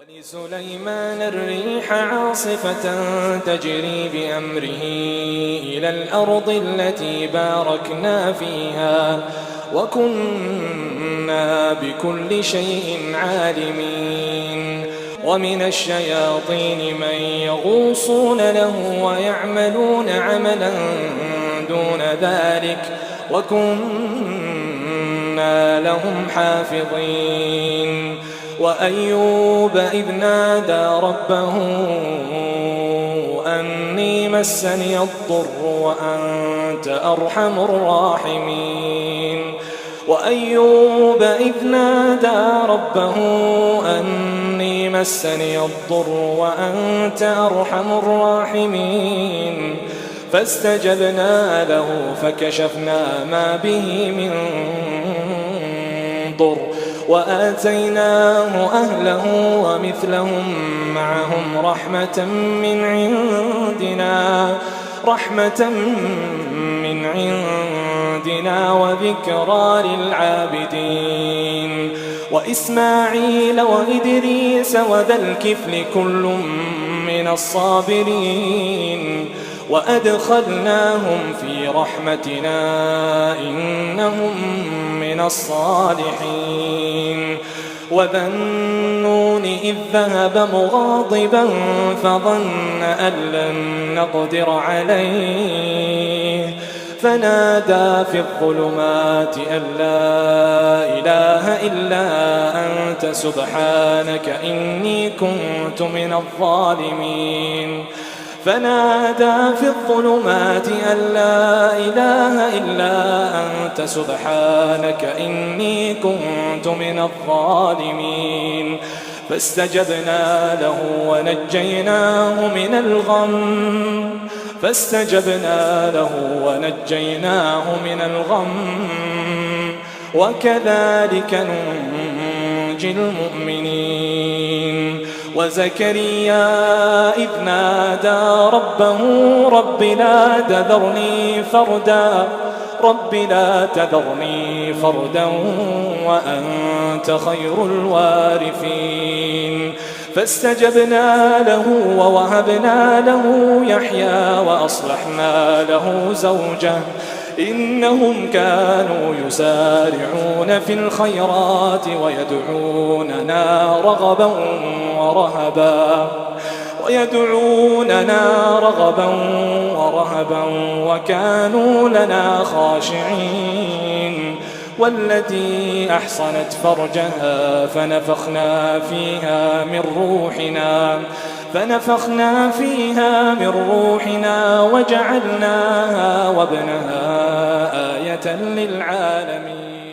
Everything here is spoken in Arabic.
ولسليمان الريح عاصفة تجري بأمره إلى الأرض التي باركنا فيها وكنا بكل شيء عالمين. ومن الشياطين من يغوصون له ويعملون عملا دون ذلك وكنا لهم حافظين. وأيوب إذ نادى ربه أني مسني الضر وأنت أرحم الراحمين. وأيوب إذ نادى ربه أني مسني الضر وأنت أرحم الراحمين. فاستجبنا له فكشفنا ما به من ضر وآتيناه أهله ومثلهم معهم رحمة من عندنا وذكرى للعابدين. وإسماعيل وإدريس وذا الكفل كل من الصابرين وأدخلناهم في رحمتنا إنهم من الصالحين. وذا النون إذ ذهب مغاضبا فظن أن لن نقدر عليه فنادى في الظلمات أن لا إله إلا أنت سبحانك إني كنت من الظالمين. فنادى في الظلمات أن لا إله إلا أنت سبحانك إني كنت من الظالمين. فاستجبنا له ونجيناه من الغم وكذلك ننجي المؤمنين. وزكريا إذ نادى ربه رب لا تذرني فردا وأنت خير الوارثين. فاستجبنا له ووهبنا له يحيى وأصلحنا له زوجه إنهم كانوا يسارعون في الخيرات ويدعوننا رغبا ورهبا وكانوا لنا خاشعين. والتي أحصنت فرجها فنفخنا فيها من روحنا وجعلناها وابنها آية للعالمين.